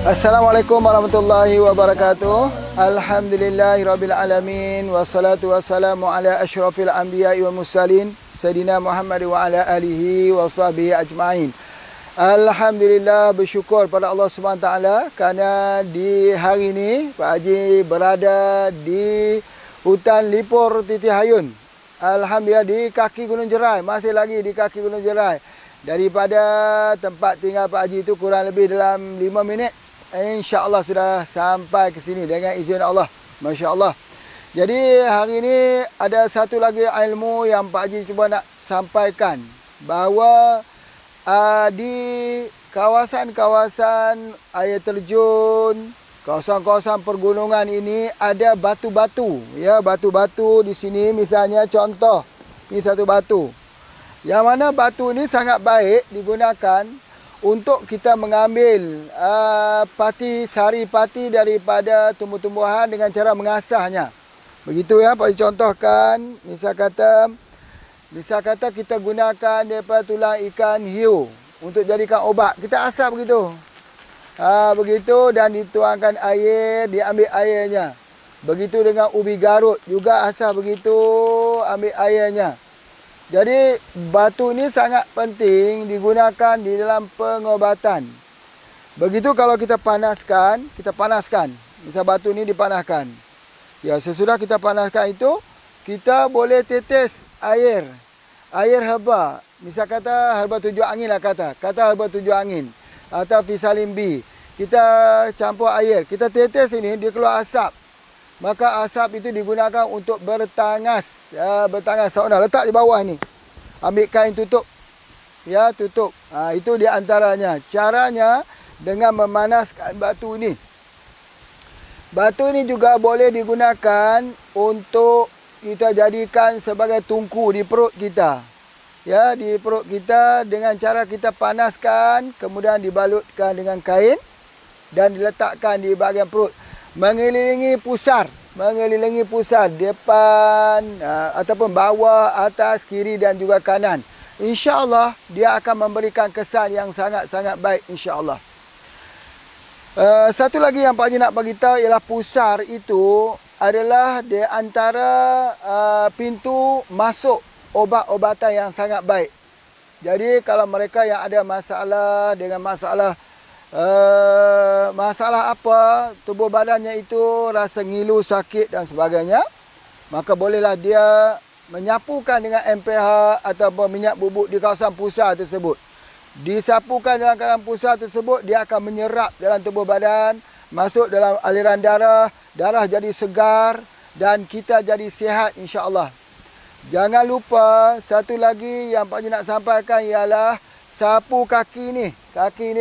Assalamualaikum warahmatullahi wabarakatuh. Alhamdulillahirabbil alamin wassalatu wassalamu ala asyrafil anbiya'i wal mursalin sayidina Muhammad wa ala alihi wa sahbihi ajma'in. Alhamdulillah, bersyukur pada Allah Subhanahu taala kerana di hari ini Pak Haji berada di hutan Lipur Titi Hayun. Alhamdulillah di kaki Gunung Jerai, masih lagi di kaki Gunung Jerai. Daripada tempat tinggal Pak Haji itu kurang lebih dalam 5 minit. InsyaAllah sudah sampai ke sini dengan izin Allah. Masya Allah. Jadi hari ini ada satu lagi ilmu yang Pak Haji cuba nak sampaikan. Bahawa di kawasan-kawasan air terjun, kawasan-kawasan pergunungan ini ada batu-batu. Ya, batu-batu di sini misalnya contoh. Ini satu batu. Yang mana batu ini sangat baik digunakan untuk kita mengambil sari pati daripada tumbuh-tumbuhan dengan cara mengasahnya. Begitu ya, Pak contohkan, misal kata kita gunakan daripada tulang ikan hiu untuk jadikan obat. Kita asah begitu. Begitu dan dituangkan air, diambil airnya. Begitu dengan ubi garut juga asah begitu, ambil airnya. Jadi batu ini sangat penting digunakan di dalam pengobatan. Begitu kalau kita panaskan. Misal batu ini dipanaskan. Ya, sesudah kita panaskan itu, kita boleh tetes air herba. Misal kata herba tujuh angin lah kata herba tujuh angin atau Fisalim B. Kita campur air, kita tetes ini, dia keluar asap. Maka asap itu digunakan untuk bertangas. Ya, bertangas. Seorang letak di bawah ni. Ambil kain tutup. Ya, tutup. Itu di antaranya. Caranya dengan memanaskan batu ini. Batu ini juga boleh digunakan untuk kita jadikan sebagai tungku di perut kita. Ya, di perut kita dengan cara kita panaskan, kemudian dibalutkan dengan kain dan diletakkan di bahagian perut. Mengelilingi pusar depan ataupun bawah, atas, kiri dan juga kanan. InsyaAllah dia akan memberikan kesan yang sangat-sangat baik, insyaAllah. Satu lagi yang Pak Haji nak bagi tahu ialah pusar itu adalah di antara pintu masuk obat-obatan yang sangat baik. Jadi kalau mereka yang ada masalah dengan masalah apa, tubuh badannya itu rasa ngilu, sakit dan sebagainya, maka bolehlah dia menyapukan dengan MPH ataupun minyak bubuk di kawasan pusar tersebut. Disapukan dalam kawasan pusar tersebut, dia akan menyerap dalam tubuh badan, masuk dalam aliran darah, darah jadi segar dan kita jadi sihat, insyaAllah. Jangan lupa satu lagi yang Pak Haji nak sampaikan ialah sapu kaki ni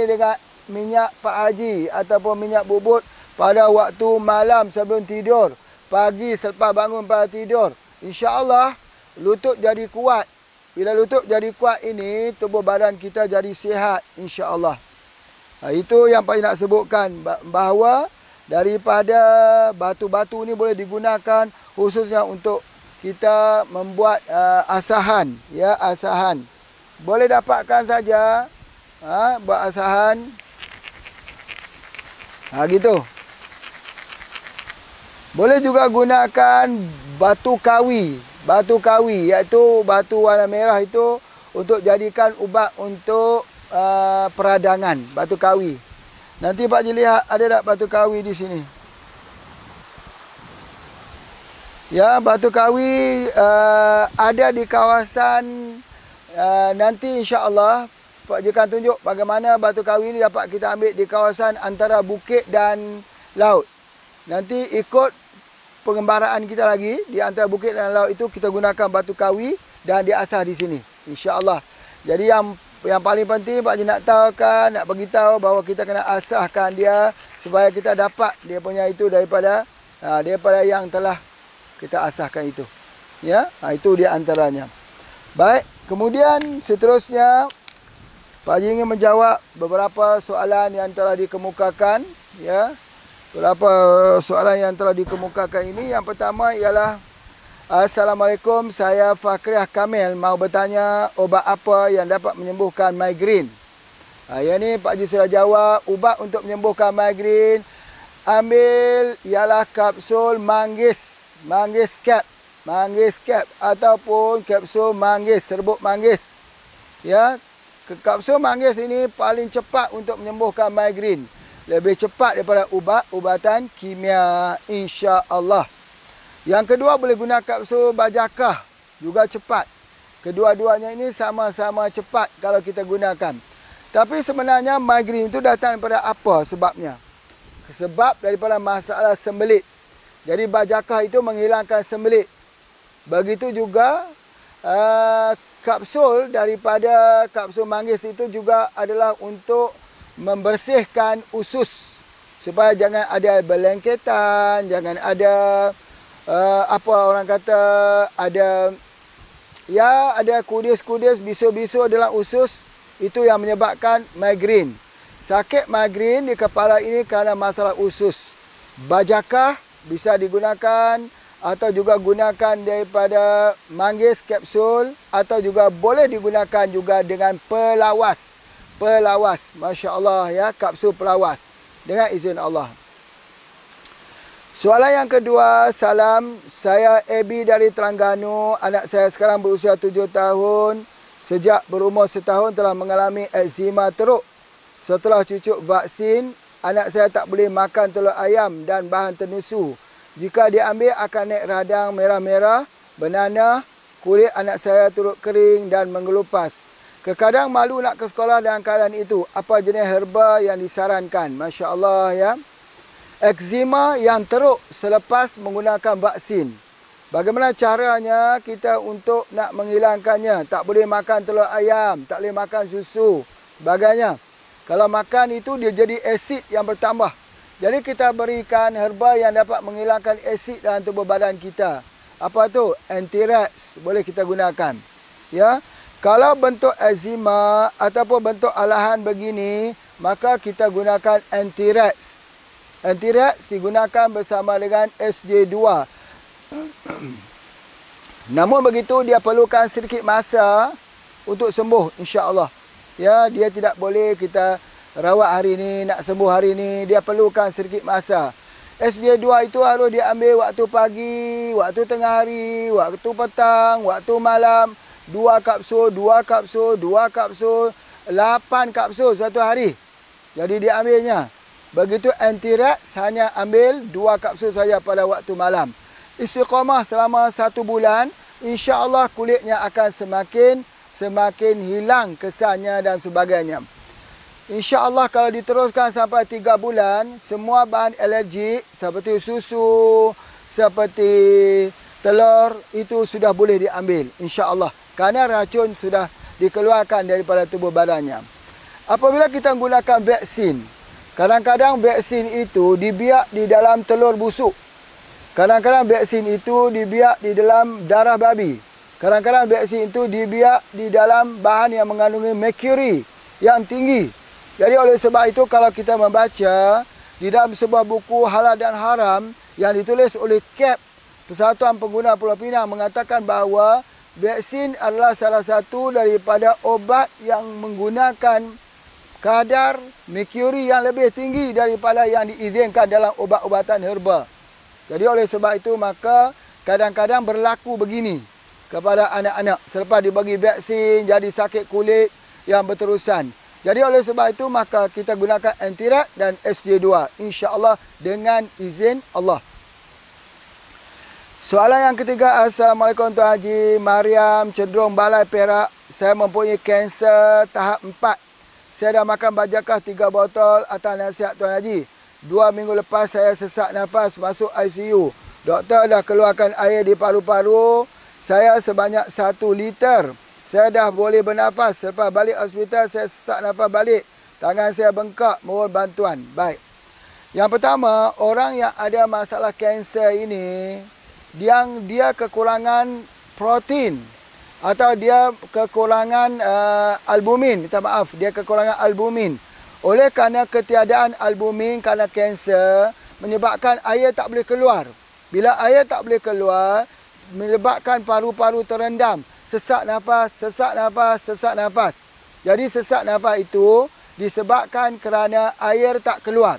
dengan minyak Pak Haji ataupun minyak bubut pada waktu malam sebelum tidur, pagi selepas bangun pada tidur. InsyaAllah lutut jadi kuat. Bila lutut jadi kuat ini, tubuh badan kita jadi sihat, insyaAllah. Itu yang Pak Haji nak sebutkan, bahawa daripada batu-batu ini boleh digunakan khususnya untuk kita membuat asahan. Ya, asahan. Boleh dapatkan saja buat asahan. Gitu. Boleh juga gunakan batu kawi. Batu kawi iaitu batu warna merah itu untuk jadikan ubat untuk peradangan. Batu kawi. Nanti Pak Haji lihat ada tak batu kawi di sini. Ya, batu kawi ada di kawasan nanti insya-Allah Pak Haji akan tunjuk bagaimana batu kawi ini dapat kita ambil di kawasan antara bukit dan laut. Nanti ikut pengembaraan kita lagi di antara bukit dan laut itu kita gunakan batu kawi dan diasah di sini, insya-Allah. Jadi yang paling penting Pak Haji nak tahu kan, nak beritahu bahawa kita kena asahkan dia supaya kita dapat dia punya itu daripada yang telah kita asahkan itu. Ya, itu di antaranya. Baik, kemudian seterusnya Pak Haji ingin menjawab beberapa soalan yang telah dikemukakan. Ya, beberapa soalan yang telah dikemukakan ini. Yang pertama ialah, Assalamualaikum, saya Fakriah Kamil, mau bertanya ubat apa yang dapat menyembuhkan migrain. Yang ni Pak Haji sudah jawab. Ubat untuk menyembuhkan migrain. Ambil ialah kapsul manggis. Manggis cap. Manggis cap. Ataupun kapsul manggis. Serbuk manggis. Ya. Kapsul manggis ini paling cepat untuk menyembuhkan migrain. Lebih cepat daripada ubatan kimia. InsyaAllah. Yang kedua boleh guna kapsul bajakah. Juga cepat. Kedua-duanya ini sama-sama cepat kalau kita gunakan. Tapi sebenarnya migrain itu datang daripada apa sebabnya? Sebab daripada masalah sembelit. Jadi bajakah itu menghilangkan sembelit. Begitu juga kapsul daripada kapsul manggis itu juga adalah untuk membersihkan usus. Supaya jangan ada berlengketan, jangan ada apa orang kata, ada kudis-kudis, bisu-bisu dalam usus. Itu yang menyebabkan migrain. Sakit migrain di kepala ini kerana masalah usus. Bajakah bisa digunakan atau juga gunakan daripada manggis kapsul atau juga boleh digunakan juga dengan pelawas. Pelawas, masya-Allah ya, kapsul pelawas dengan izin Allah. Soalan yang kedua, salam, saya Abi dari Terengganu, anak saya sekarang berusia 7 tahun. Sejak berumur setahun telah mengalami eczema teruk. Setelah cucuk vaksin, anak saya tak boleh makan telur ayam dan bahan tenusu. Jika diambil akan naik radang merah-merah, bernanah, kulit anak saya turut kering dan mengelupas. Terkadang malu nak ke sekolah dalam keadaan itu. Apa jenis herba yang disarankan? Masya Allah ya. Eczema yang teruk selepas menggunakan vaksin. Bagaimana caranya kita untuk nak menghilangkannya? Tak boleh makan telur ayam, tak boleh makan susu, sebagainya. Kalau makan itu dia jadi asid yang bertambah. Jadi kita berikan herba yang dapat menghilangkan asid dalam tubuh badan kita. Apa tu? Anti-rex boleh kita gunakan. Ya. Kalau bentuk eczema ataupun bentuk alahan begini, maka kita gunakan anti-rex. Anti-rex digunakan bersama dengan SJ2. Namun begitu dia perlukan sedikit masa untuk sembuh, insya-Allah. Ya, dia tidak boleh kita rawat hari ini, nak sembuh hari ini, dia perlukan sedikit masa. SJ2 itu harus diambil waktu pagi, waktu tengah hari, waktu petang, waktu malam. 2 kapsul, 2 kapsul, 2 kapsul, 8 kapsul satu hari. Jadi diambilnya. Begitu anti-rex hanya ambil 2 kapsul saja pada waktu malam. Istiqamah selama 1 bulan, insya-Allah kulitnya akan semakin hilang kesannya dan sebagainya. InsyaAllah kalau diteruskan sampai 3 bulan, semua bahan alergik seperti susu, seperti telur, itu sudah boleh diambil. InsyaAllah. Kerana racun sudah dikeluarkan daripada tubuh badannya. Apabila kita menggunakan vaksin, kadang-kadang vaksin itu dibiak di dalam telur busuk. Kadang-kadang vaksin itu dibiak di dalam darah babi. Kadang-kadang vaksin itu dibiak di dalam bahan yang mengandungi merkuri yang tinggi. Jadi oleh sebab itu kalau kita membaca di dalam sebuah buku Halal dan Haram yang ditulis oleh CAP, Persatuan Pengguna Pulau Pinang, mengatakan bahawa vaksin adalah salah satu daripada obat yang menggunakan kadar merkuri yang lebih tinggi daripada yang diizinkan dalam obat-obatan herba. Jadi oleh sebab itu maka kadang-kadang berlaku begini kepada anak-anak selepas dibagi vaksin jadi sakit kulit yang berterusan. Jadi oleh sebab itu maka kita gunakan anti-rex dan SJ2 insya-Allah dengan izin Allah. Soalan yang ketiga, Assalamualaikum Tuan Haji. Mariam, Cederung Balai Perak. Saya mempunyai kanser tahap 4. Saya dah makan bajakah 3 botol atas nasihat Tuan Haji. 2 minggu lepas saya sesak nafas masuk ICU. Doktor dah keluarkan air di paru-paru saya sebanyak 1 liter. Saya dah boleh bernafas. Selepas balik hospital saya sesak nafas balik. Tangan saya bengkak, mohon bantuan. Baik. Yang pertama, orang yang ada masalah kanser ini, dia kekurangan protein atau dia kekurangan albumin. Minta maaf, dia kekurangan albumin. Oleh kerana ketiadaan albumin kerana kanser menyebabkan air tak boleh keluar. Bila air tak boleh keluar, menyebabkan paru-paru terendam. Sesak nafas, sesak nafas, sesak nafas. Jadi sesak nafas itu disebabkan kerana air tak keluar.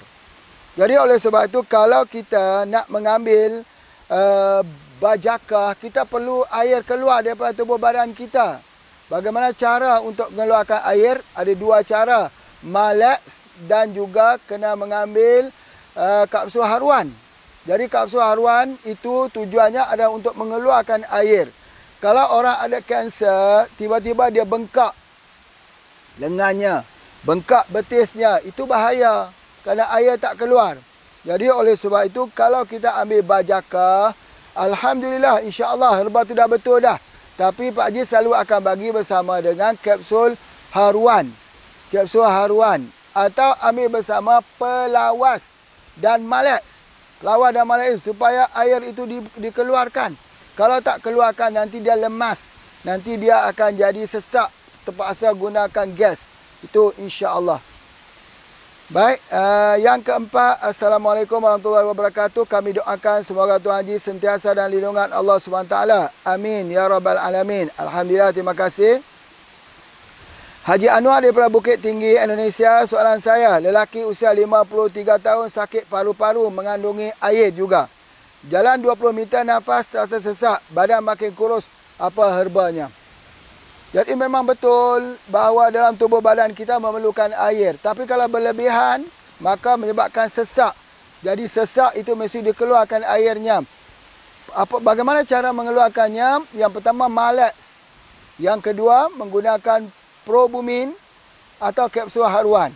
Jadi oleh sebab itu, kalau kita nak mengambil bajakah, kita perlu air keluar daripada tubuh badan kita. Bagaimana cara untuk mengeluarkan air? Ada dua cara. Malax dan juga kena mengambil kapsul haruan. Jadi kapsul haruan itu tujuannya adalah untuk mengeluarkan air. Kalau orang ada kanser, tiba-tiba dia bengkak lengannya, bengkak betisnya, itu bahaya kerana air tak keluar. Jadi oleh sebab itu, kalau kita ambil bajakah, alhamdulillah, insya-Allah herba tu dah betul dah. Tapi Pak Haji selalu akan bagi bersama dengan kapsul haruan. Kapsul haruan. Atau ambil bersama pelawas dan malax. Pelawas dan malax supaya air itu dikeluarkan. Kalau tak keluarkan, nanti dia lemas. Nanti dia akan jadi sesak. Terpaksa gunakan gas. Itu insya-Allah. Baik, yang keempat, Assalamualaikum warahmatullahi wabarakatuh. Kami doakan semoga Tuan Haji sentiasa dalam lindungan Allah SWT. Amin, ya Rabbal Alamin. Alhamdulillah, terima kasih. Haji Anwar daripada Bukit Tinggi, Indonesia. Soalan saya, lelaki usia 53 tahun, sakit paru-paru, mengandungi air juga. Jalan 20 meter, nafas terasa sesak, badan makin kurus. Apa herbanya? Jadi memang betul bahawa dalam tubuh badan kita memerlukan air. Tapi kalau berlebihan, maka menyebabkan sesak. Jadi sesak itu mesti dikeluarkan airnya. Bagaimana cara mengeluarkannya? Yang pertama, malax. Yang kedua, menggunakan probumin atau kapsul haruan.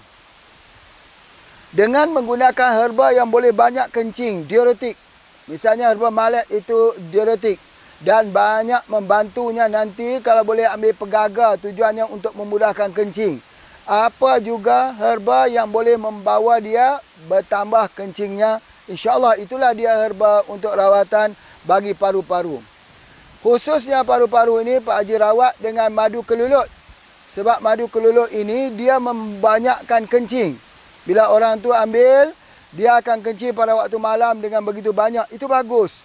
Dengan menggunakan herba yang boleh banyak kencing, diuretik. Misalnya herba malax itu diuretik. Dan banyak membantunya nanti kalau boleh ambil pegaga, tujuannya untuk memudahkan kencing. Apa juga herba yang boleh membawa dia bertambah kencingnya. InsyaAllah itulah dia herba untuk rawatan bagi paru-paru. Khususnya paru-paru ini Pak Haji rawat dengan madu kelulut. Sebab madu kelulut ini dia membanyakkan kencing. Bila orang tu ambil, dia akan kencing pada waktu malam dengan begitu banyak. Itu bagus.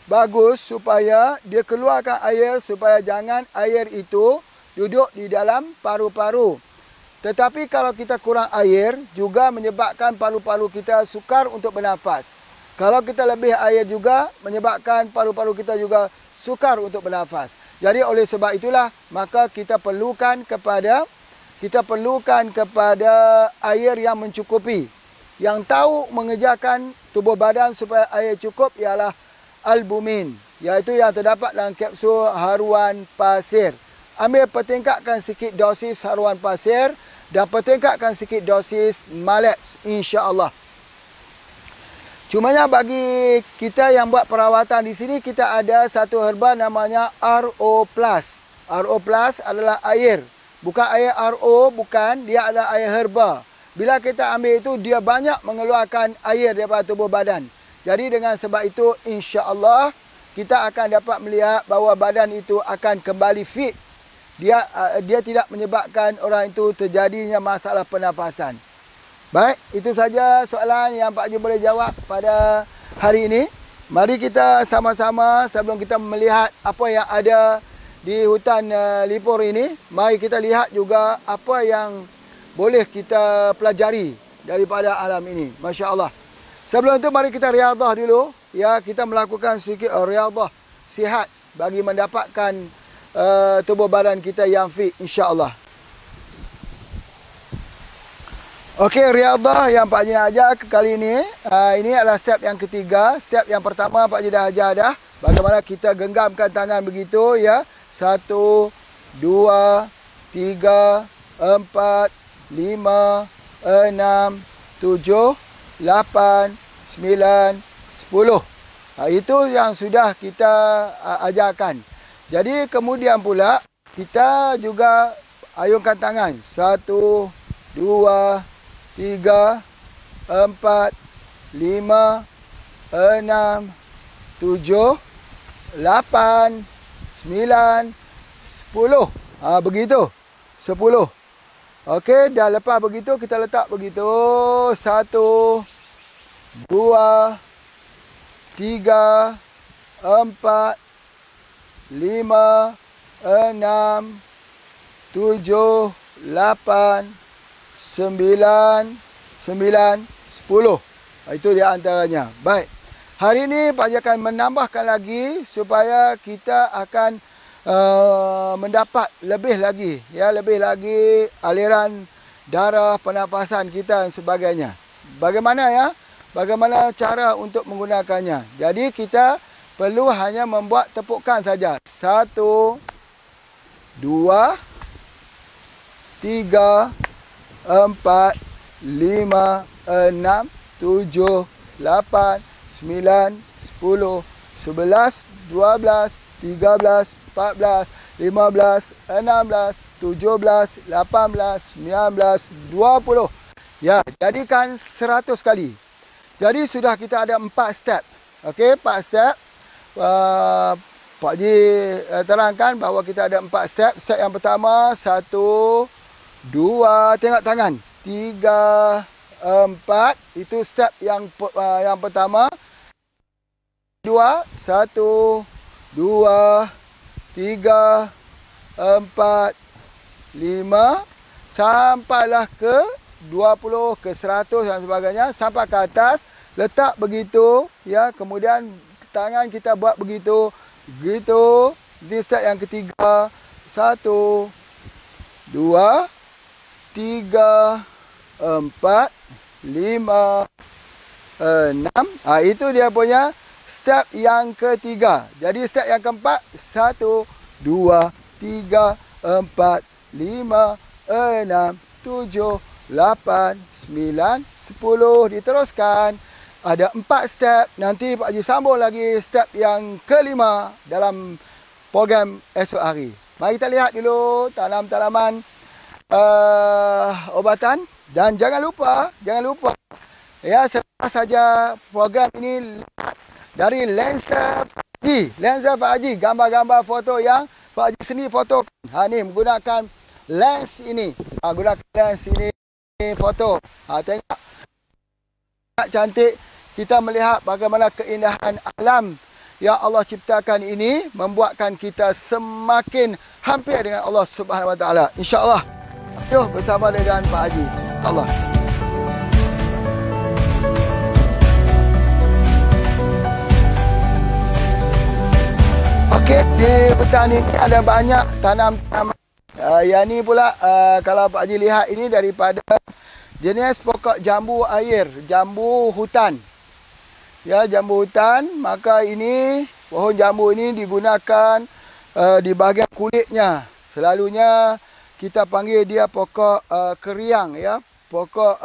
Bagus supaya dia keluarkan air, supaya jangan air itu duduk di dalam paru-paru. Tetapi kalau kita kurang air, juga menyebabkan paru-paru kita sukar untuk bernafas. Kalau kita lebih air juga, menyebabkan paru-paru kita juga sukar untuk bernafas. Jadi oleh sebab itulah, maka kita perlukan kepada air yang mencukupi. Yang tahu mengejarkan tubuh badan supaya air cukup ialah albumin, iaitu yang terdapat dalam kapsul haruan pasir. Ambil pertingkatkan sikit dosis haruan pasir dan pertingkatkan sikit dosis malax, insya-Allah. Cumanya bagi kita yang buat perawatan di sini, kita ada satu herba namanya RO+. RO+ adalah air. Bukan air RO, bukan, dia adalah air herba. Bila kita ambil itu, dia banyak mengeluarkan air daripada tubuh badan. Jadi dengan sebab itu, insya-Allah kita akan dapat melihat bahawa badan itu akan kembali fit. Dia tidak menyebabkan orang itu terjadinya masalah pernafasan. Baik, itu saja soalan yang Pak Haji boleh jawab pada hari ini. Mari kita sama-sama sebelum kita melihat apa yang ada di hutan Lipur ini, mari kita lihat juga apa yang boleh kita pelajari daripada alam ini. Masya-Allah. Sebelum itu mari kita riadah dulu. Ya, kita melakukan sedikit riadah sihat bagi mendapatkan tubuh badan kita yang fit, insya-Allah. Okey, riadah yang Pak Haji nak ajar kali ini. Ini adalah step yang ketiga. Step yang pertama Pak Haji dah ajar dah. Bagaimana kita genggamkan tangan begitu, ya. 1, 2, 3, 4, 5, 6, 7, 8, 9, 10. Itu yang sudah kita ajarkan. Jadi kemudian pula kita juga ayunkan tangan. 1, 2, 3, 4, 5, 6, 7, 8, 9, 10. Begitu. 10. Okey, dah lepas begitu kita letak begitu. 1, 2, 3, 4, 5, 6, 7, 8, 9, 9, 10. Itu dia antaranya. Baik. Hari ini Pak Haji akan menambahkan lagi supaya kita akan mendapat lebih lagi, ya, lebih lagi aliran darah, pernafasan kita dan sebagainya. Bagaimana ya? Bagaimana cara untuk menggunakannya? Jadi kita perlu hanya membuat tepukan saja. 1, 2, 3, 4, 5, 6, 7, 8, 9, 10, 11, 12, 13, 14, 15, 16, 17, 18, 19, 20. Ya, jadikan 100 kali. Jadi sudah kita ada 4 step. Okey, 4 step. Pak Haji terangkan bahawa kita ada 4 step. Step yang pertama, 1, 2, tengok tangan. 3, 4. Itu step yang pertama. 2, 1, 2, 3, 4, 5. Sampailah ke 20, ke 100 dan sebagainya. Sampai ke atas. Letak begitu. Ya, kemudian tangan kita buat begitu. Begitu. Ini step yang ketiga. 1, 2, 3, 4, 5, 6. Itu dia punya step yang ketiga. Jadi step yang keempat. 1, 2, 3, 4, 5, 6, 7, 8, 9, 10. Diteruskan. Ada 4 step. Nanti Pak Haji sambung lagi step yang kelima dalam program esok hari. Mari kita lihat dulu tanaman-tanaman obatan. Dan jangan lupa. Ya, selepas saja program ini dari lensa Pak Haji. Lensa Pak Haji. Gambar-gambar foto yang Pak Haji sendiri foto. Ni menggunakan lens ini. Gunakan lens ini foto. Tengok. Cantik. Kita melihat bagaimana keindahan alam yang Allah ciptakan ini membuatkan kita semakin hampir dengan Allah Subhanahu Wa Taala. InsyaAllah. Yuk bersama dengan Pak Haji. Allah. Okey, di hutan ini ada banyak tanam-tanaman. Yang ni pula kalau Pak Haji lihat ini daripada jenis pokok jambu air, jambu hutan. Ya, jambu hutan. Maka ini pohon jambu ini digunakan di bahagian kulitnya. Selalunya kita panggil dia pokok keriang, ya. Pokok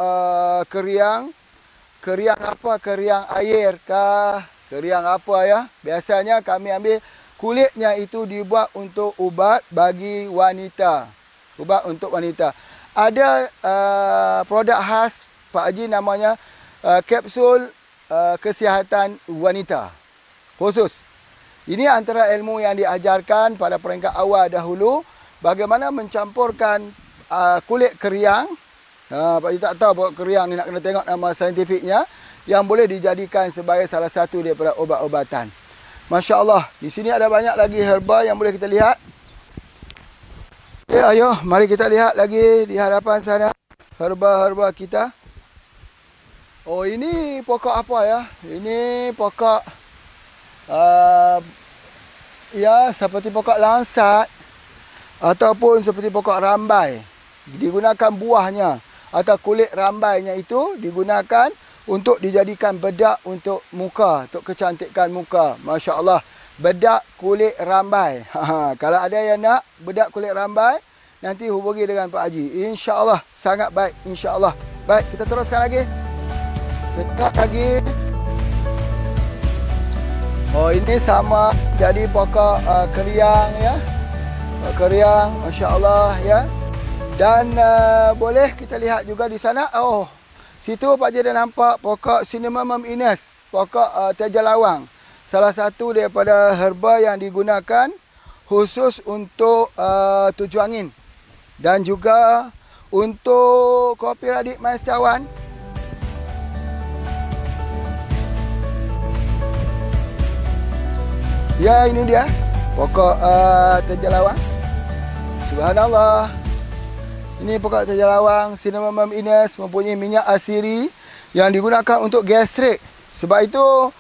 keriang. Keriang apa? Keriang air kah? Keriang apa, ya? Biasanya kami ambil kulitnya itu dibuat untuk ubat bagi wanita. Ubat untuk wanita. Ada produk khas Pak Haji namanya kapsul kesihatan wanita. Khusus. Ini antara ilmu yang diajarkan pada peringkat awal dahulu. Bagaimana mencampurkan kulit keriang. Pak Haji tak tahu pokok keriang ni, nak kena tengok nama saintifiknya. Yang boleh dijadikan sebagai salah satu daripada obat-obatan. Masya Allah. Di sini ada banyak lagi herba yang boleh kita lihat. Ya, ayo. Mari kita lihat lagi di hadapan sana. Herba-herba kita. Oh, ini pokok apa ya? Ini pokok ya, seperti pokok langsat ataupun seperti pokok rambai. Digunakan buahnya atau kulit rambainya itu digunakan untuk dijadikan bedak untuk muka, untuk kecantikan muka. Masya Allah, bedak kulit rambai. Kalau ada yang nak bedak kulit rambai, nanti hubungi dengan Pak Haji. Insya Allah sangat baik. Insya Allah. Baik, kita teruskan lagi. Tengok lagi. Oh, ini sama jadi pokok keriang, ya. Keriang, Masya Allah, ya. Dan boleh kita lihat juga di sana. Oh, situ Pak Haji dah nampak pokok Cinnamomum Innes. Pokok teja lawang. Salah satu daripada herba yang digunakan khusus untuk tujuan angin. Dan juga untuk kopi radik mais cawan. Ya, ini dia pokok teja lawang. Subhanallah. Ini pokok tejalawang Cinnamomum innes mempunyai minyak asiri yang digunakan untuk gastrik. Sebab itu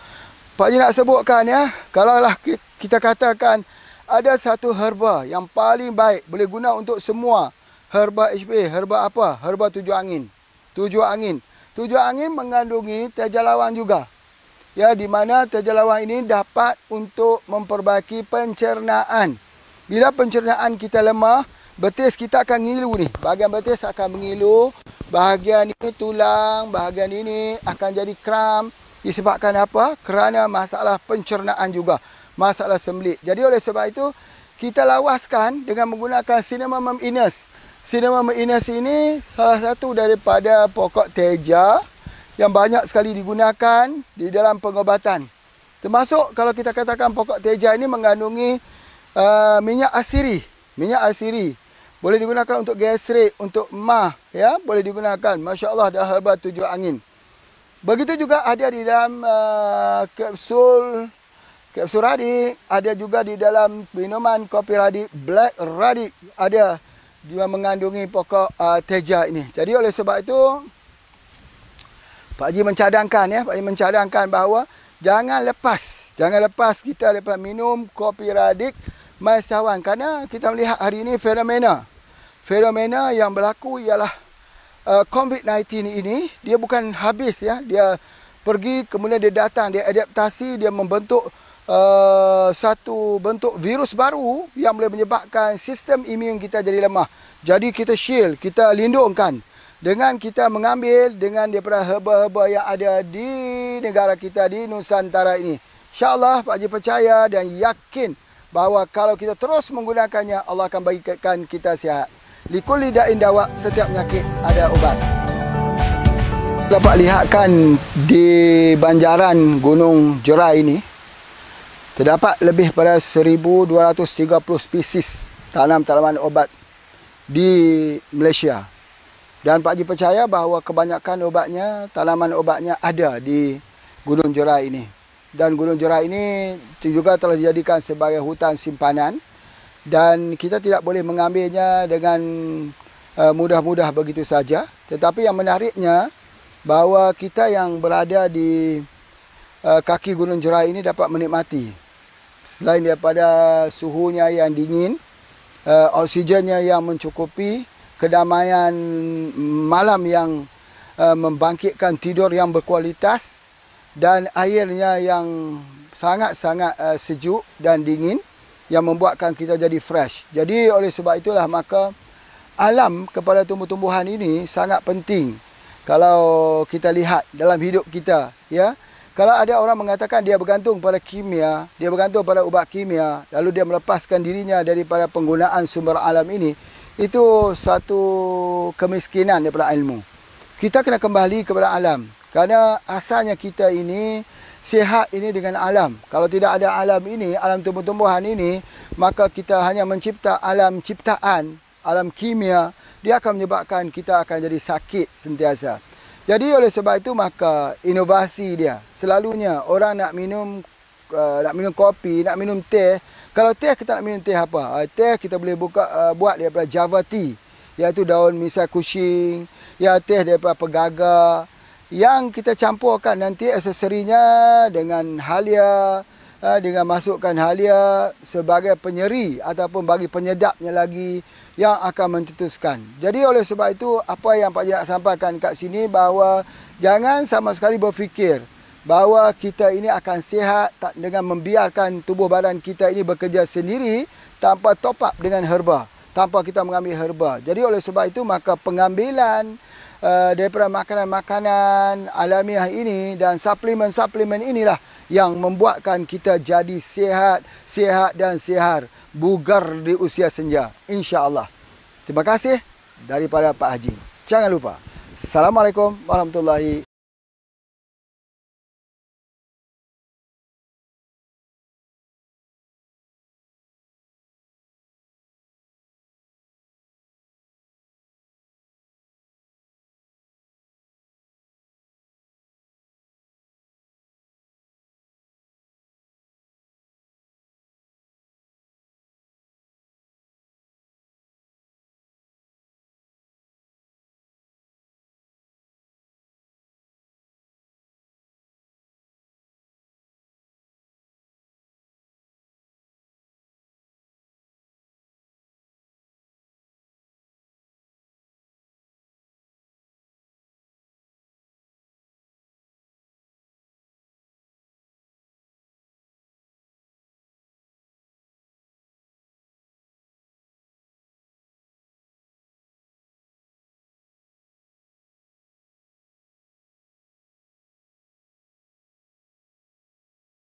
Pak Haji nak sebutkan ya, kalaulah kita katakan ada satu herba yang paling baik boleh guna untuk semua, herba HP, herba apa? Herba tujuh angin. Tujuh angin. Tujuh angin mengandungi tejalawang juga. Ya, di mana tejalawang ini dapat untuk memperbaiki pencernaan. Bila pencernaan kita lemah, betis kita akan ngilu ni. Bahagian betis akan mengilu. Bahagian ini tulang, bahagian ini akan jadi kram. Disebabkan apa? Kerana masalah pencernaan juga. Masalah sembelit. Jadi oleh sebab itu, kita lawaskan dengan menggunakan Cinnamomum innes. Cinnamomum innes ini salah satu daripada pokok teja yang banyak sekali digunakan di dalam pengobatan. Termasuk kalau kita katakan pokok teja ini mengandungi minyak asiri. Minyak asiri. Boleh digunakan untuk gastrik, untuk emah. Ya, boleh digunakan. Masya Allah, dah herba tujuh angin. Begitu juga ada di dalam kapsul radik, ada juga di dalam minuman kopi radik, black radik, ada dia mengandungi pokok teja ini. Jadi oleh sebab itu Pak Haji mencadangkan ya, Pak Haji mencadangkan bahawa jangan lepas kita daripada minum kopi radik maisawan, kerana kita melihat hari ini fenomena yang berlaku ialah COVID-19 ini, dia bukan habis ya. Dia pergi, kemudian dia datang, dia adaptasi, dia membentuk satu bentuk virus baru yang boleh menyebabkan sistem imun kita jadi lemah. Jadi kita shield, kita lindungkan dengan kita mengambil dengan daripada herba-herba yang ada di negara kita, di Nusantara ini. InsyaAllah Pak Haji percaya dan yakin bahawa kalau kita terus menggunakannya, Allah akan bagikan kita sihat. Likulli da'in dawa, setiap penyakit ada ubat. Dapat lihatkan di banjaran Gunung Jerai ini terdapat lebih pada 1230 spesies tanaman obat di Malaysia. Dan Pak Haji percaya bahawa kebanyakan obatnya, tanaman obatnya ada di Gunung Jerai ini. Dan Gunung Jerai ini juga telah dijadikan sebagai hutan simpanan. Dan kita tidak boleh mengambilnya dengan mudah-mudah begitu saja. Tetapi yang menariknya, bahawa kita yang berada di kaki Gunung Jerai ini dapat menikmati. Selain daripada suhunya yang dingin, oksigennya yang mencukupi, kedamaian malam yang membangkitkan tidur yang berkualitas, dan airnya yang sangat-sangat sejuk dan dingin, yang membuatkan kita jadi fresh. Jadi oleh sebab itulah maka alam kepada tumbuh-tumbuhan ini sangat penting. Kalau kita lihat dalam hidup kita, ya. Kalau ada orang mengatakan dia bergantung pada kimia, dia bergantung pada ubat kimia, lalu dia melepaskan dirinya daripada penggunaan sumber alam ini, itu satu kemiskinan daripada ilmu. Kita kena kembali kepada alam. Kerana asalnya kita ini sihat ini dengan alam. Kalau tidak ada alam ini, alam tumbuh-tumbuhan ini, maka kita hanya mencipta alam ciptaan, alam kimia, dia akan menyebabkan kita akan jadi sakit sentiasa. Jadi oleh sebab itu maka inovasi dia. Selalunya orang nak minum kopi, nak minum teh. Kalau teh kita nak minum teh apa? Teh kita boleh buat daripada Java tea, iaitu daun misai kucing, ya teh daripada pegaga. Yang kita campurkan nanti aksesorinya dengan halia, dengan masukkan halia sebagai penyeri ataupun bagi penyedapnya lagi yang akan mencetuskan. Jadi oleh sebab itu apa yang Pak Haji nak sampaikan kat sini, bahawa jangan sama sekali berfikir bahawa kita ini akan sihat dengan membiarkan tubuh badan kita ini bekerja sendiri tanpa top up dengan herba, tanpa kita mengambil herba. Jadi oleh sebab itu maka pengambilan daripada makanan-makanan alamiah ini dan suplemen-suplemen inilah yang membuatkan kita jadi sihat dan sihat, bugar di usia senja, insya-Allah. Terima kasih daripada Pak Haji. Jangan lupa. Assalamualaikum warahmatullahi